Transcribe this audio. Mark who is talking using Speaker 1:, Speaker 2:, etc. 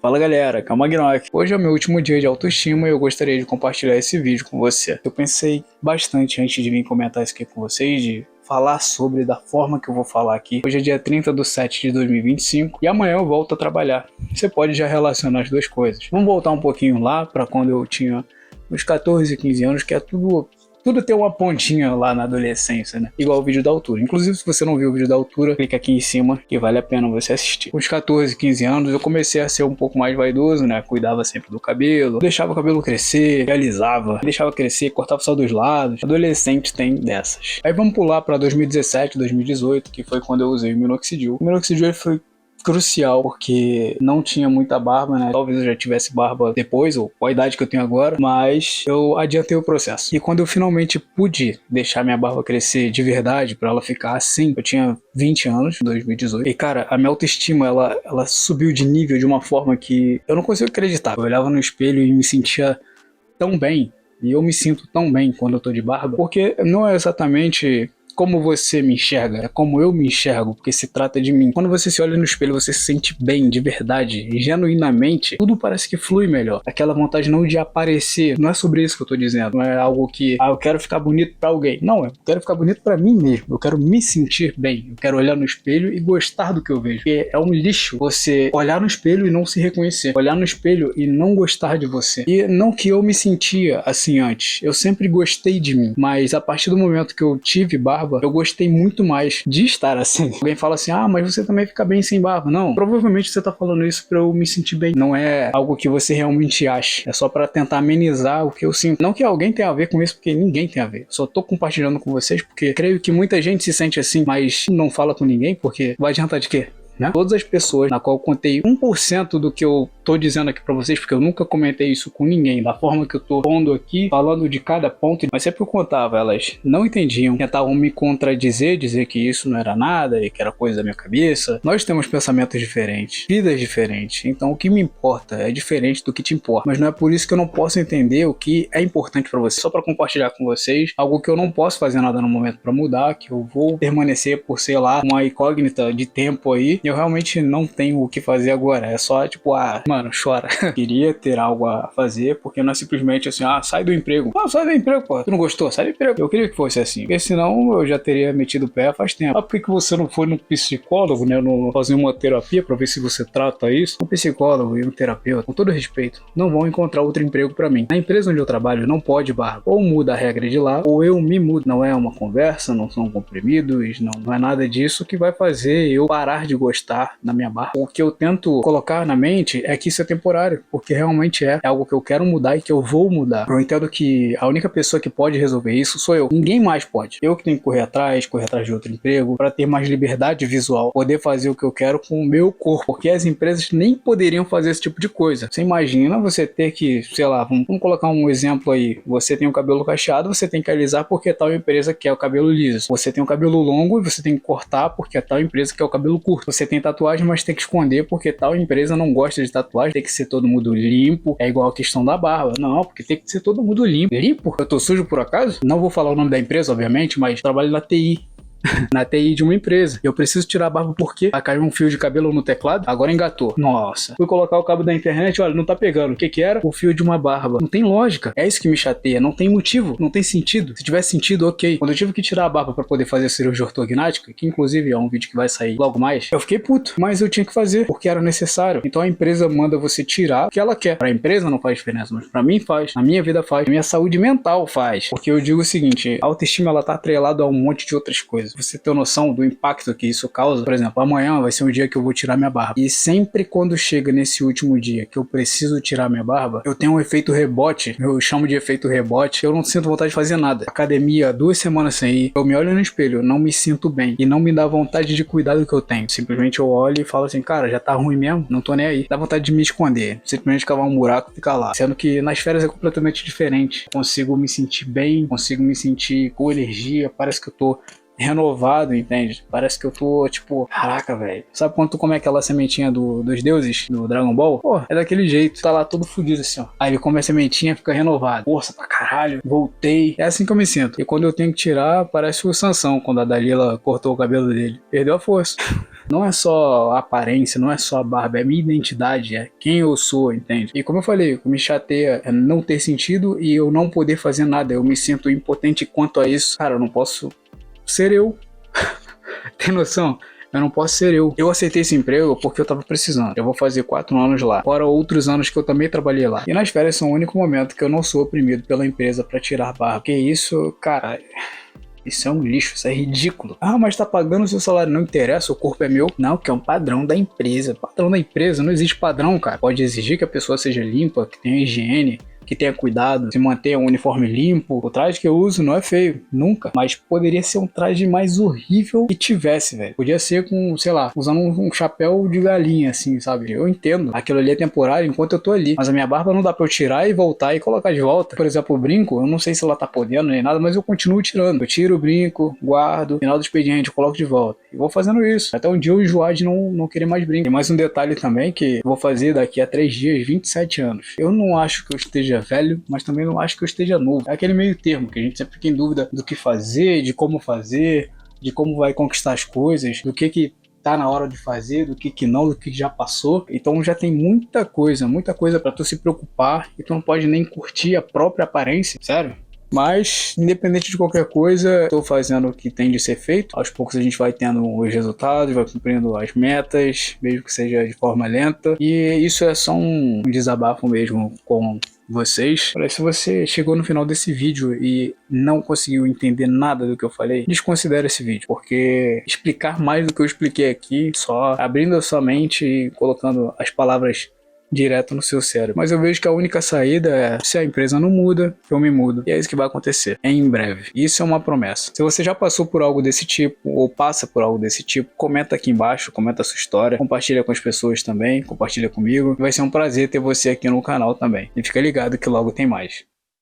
Speaker 1: Fala galera, aqui é o Magnok. Hoje é o meu último dia de autoestima e eu gostaria de compartilhar esse vídeo com você. Eu pensei bastante antes de vir comentar isso aqui com vocês, de falar sobre da forma que eu vou falar aqui. Hoje é dia 30/7/2025 e amanhã eu volto a trabalhar. Você pode já relacionar as duas coisas. Vamos voltar um pouquinho lá para quando eu tinha uns 14, 15 anos, que é tudo tem uma pontinha lá na adolescência, né? Igual o vídeo da altura. Inclusive, se você não viu o vídeo da altura, clica aqui em cima que vale a pena você assistir. Com uns 14, 15 anos, eu comecei a ser um pouco mais vaidoso, né? Cuidava sempre do cabelo, deixava o cabelo crescer, alisava, deixava crescer, cortava só dos lados. Adolescente tem dessas. Aí vamos pular para 2017, 2018, que foi quando eu usei o minoxidil. O minoxidil foi crucial, porque não tinha muita barba, né? Talvez eu já tivesse barba depois, ou com a idade que eu tenho agora, mas eu adiantei o processo. E quando eu finalmente pude deixar minha barba crescer de verdade, pra ela ficar assim, eu tinha 20 anos, em 2018, e cara, a minha autoestima, ela subiu de nível de uma forma que eu não consigo acreditar. Eu olhava no espelho e me sentia tão bem, e eu me sinto tão bem quando eu tô de barba, porque não é exatamente como você me enxerga, é como eu me enxergo, porque se trata de mim. Quando você se olha no espelho, você se sente bem, de verdade, genuinamente, tudo parece que flui melhor. Aquela vontade não de aparecer, não é sobre isso que eu tô dizendo, não é algo que, eu quero ficar bonito pra alguém. Não, eu quero ficar bonito pra mim mesmo, eu quero me sentir bem, eu quero olhar no espelho e gostar do que eu vejo. Porque é um lixo você olhar no espelho e não se reconhecer, olhar no espelho e não gostar de você. E não que eu me sentia assim antes, eu sempre gostei de mim, mas a partir do momento que eu tive barba, eu gostei muito mais de estar assim. Alguém fala assim, mas você também fica bem sem barba. Não, provavelmente você tá falando isso pra eu me sentir bem. Não é algo que você realmente acha. É só pra tentar amenizar o que eu sinto. Não que alguém tenha a ver com isso, porque ninguém tem a ver. Só tô compartilhando com vocês porque creio que muita gente se sente assim, mas não fala com ninguém, porque vai adiantar de quê? Né? Todas as pessoas na qual eu contei 1% do que eu tô dizendo aqui pra vocês, porque eu nunca comentei isso com ninguém, da forma que eu tô pondo aqui, falando de cada ponto, mas sempre eu contava, elas não entendiam, tentavam me contradizer, dizer que isso não era nada e que era coisa da minha cabeça. Nós temos pensamentos diferentes, vidas diferentes, então o que me importa é diferente do que te importa, mas não é por isso que eu não posso entender o que é importante pra você, só pra compartilhar com vocês algo que eu não posso fazer nada no momento pra mudar, que eu vou permanecer por, sei lá, uma incógnita de tempo aí. Eu realmente não tenho o que fazer agora. É só tipo, mano, chora. Queria ter algo a fazer, porque não é simplesmente assim, sai do emprego. Sai do emprego, pô. Tu não gostou? Sai do emprego. Eu queria que fosse assim. Porque senão eu já teria metido o pé faz tempo. Por que você não foi no psicólogo, né? Fazer uma terapia pra ver se você trata isso? Um psicólogo e um terapeuta, com todo respeito, não vão encontrar outro emprego pra mim. Na empresa onde eu trabalho não pode barba. Ou muda a regra de lá, ou eu me mudo. Não é uma conversa, não são comprimidos, não é nada disso que vai fazer eu parar de gostar na minha barba. O que eu tento colocar na mente é que isso é temporário, porque realmente é algo que eu quero mudar e que eu vou mudar. Eu entendo que a única pessoa que pode resolver isso sou eu. Ninguém mais pode. Eu que tenho que correr atrás de outro emprego, para ter mais liberdade visual, poder fazer o que eu quero com o meu corpo, porque as empresas nem poderiam fazer esse tipo de coisa. Você imagina você ter que, sei lá, vamos colocar um exemplo aí, você tem o cabelo cacheado, você tem que alisar porque tal empresa quer o cabelo liso. Você tem o cabelo longo e você tem que cortar porque tal empresa quer o cabelo curto. Você tem tatuagem, mas tem que esconder porque tal empresa não gosta de tatuagem, tem que ser todo mundo limpo. É igual a questão da barba. Não, porque tem que ser todo mundo limpo. Limpo? Eu tô sujo por acaso? Não vou falar o nome da empresa, obviamente, mas trabalho na TI. Na TI de uma empresa. Eu preciso tirar a barba porque caiu um fio de cabelo no teclado, agora engatou. Nossa. Fui colocar o cabo da internet, olha, não tá pegando. O que que era? O fio de uma barba. Não tem lógica. É isso que me chateia. Não tem motivo. Não tem sentido. Se tivesse sentido, ok. Quando eu tive que tirar a barba pra poder fazer a cirurgia ortognática, que inclusive é um vídeo que vai sair logo mais, eu fiquei puto. Mas eu tinha que fazer, porque era necessário. Então a empresa manda você tirar o que ela quer. Pra empresa não faz diferença, mas pra mim faz. Na minha vida faz. Na minha saúde mental faz. Porque eu digo o seguinte, a autoestima ela tá atrelada a um monte de outras coisas. Você tem noção do impacto que isso causa. Por exemplo, amanhã vai ser um dia que eu vou tirar minha barba. E sempre quando chega nesse último dia que eu preciso tirar minha barba, eu tenho um efeito rebote. Eu chamo de efeito rebote. Eu não sinto vontade de fazer nada. Academia, 2 semanas sem ir. Eu me olho no espelho, não me sinto bem. E não me dá vontade de cuidar do que eu tenho. Simplesmente eu olho e falo assim, cara, já tá ruim mesmo? Não tô nem aí. Dá vontade de me esconder. Simplesmente cavar um buraco e ficar lá. Sendo que nas férias é completamente diferente. Consigo me sentir bem, consigo me sentir com energia. Parece que eu tô renovado, entende? Parece que eu tô, tipo, caraca, velho. Sabe quando tu come aquela sementinha dos deuses, do Dragon Ball? Pô, é daquele jeito. Tá lá todo fudido assim, ó. Aí ele come a sementinha, fica renovado. Força pra caralho. Voltei. É assim que eu me sinto. E quando eu tenho que tirar, parece o Sansão, quando a Dalila cortou o cabelo dele. Perdeu a força. Não é só a aparência, não é só a barba, é a minha identidade, é quem eu sou, entende? E como eu falei, o que me chateia é não ter sentido e eu não poder fazer nada. Eu me sinto impotente quanto a isso. Cara, eu não posso ser eu. Tem noção? Eu não posso ser eu. Eu aceitei esse emprego porque eu tava precisando. Eu vou fazer 4 anos lá. Fora outros anos que eu também trabalhei lá. E nas férias são o único momento que eu não sou oprimido pela empresa pra tirar barba. Porque isso, cara... Isso é um lixo, isso é ridículo. Ah, mas tá pagando o seu salário, não interessa, o corpo é meu. Não, que é um padrão da empresa. Padrão da empresa, não existe padrão, cara. Pode exigir que a pessoa seja limpa, que tenha higiene, que tenha cuidado, se mantenha um uniforme limpo. O traje que eu uso não é feio, nunca. Mas poderia ser um traje mais horrível que tivesse, velho. Podia ser com, sei lá, usando um chapéu de galinha, assim, sabe? Eu entendo. Aquilo ali é temporário enquanto eu tô ali. Mas a minha barba não dá pra eu tirar e voltar e colocar de volta. Por exemplo, o brinco, eu não sei se ela tá podendo nem nada, mas eu continuo tirando. Eu tiro o brinco, guardo, final do expediente, eu coloco de volta. E vou fazendo isso. Até um dia eu enjoar de não querer mais brinco. Tem mais um detalhe também que eu vou fazer daqui a 3 dias, 27 anos. Eu não acho que eu esteja velho, mas também não acho que eu esteja novo. É aquele meio termo que a gente sempre fica em dúvida do que fazer, de como vai conquistar as coisas, do que tá na hora de fazer, do que não, do que já passou. Então já tem muita coisa pra tu se preocupar e tu não pode nem curtir a própria aparência, sério. Mas, independente de qualquer coisa, estou fazendo o que tem de ser feito. Aos poucos a gente vai tendo os resultados, vai cumprindo as metas, mesmo que seja de forma lenta. E isso é só um desabafo mesmo com vocês. Olha, se você chegou no final desse vídeo e não conseguiu entender nada do que eu falei, desconsidere esse vídeo, porque explicar mais do que eu expliquei aqui, só abrindo a sua mente e colocando as palavras direto no seu cérebro. Mas eu vejo que a única saída é, se a empresa não muda, eu me mudo. E é isso que vai acontecer em breve. Isso é uma promessa. Se você já passou por algo desse tipo, ou passa por algo desse tipo, comenta aqui embaixo, comenta a sua história, compartilha com as pessoas também, compartilha comigo. Vai ser um prazer ter você aqui no canal também. E fica ligado que logo tem mais.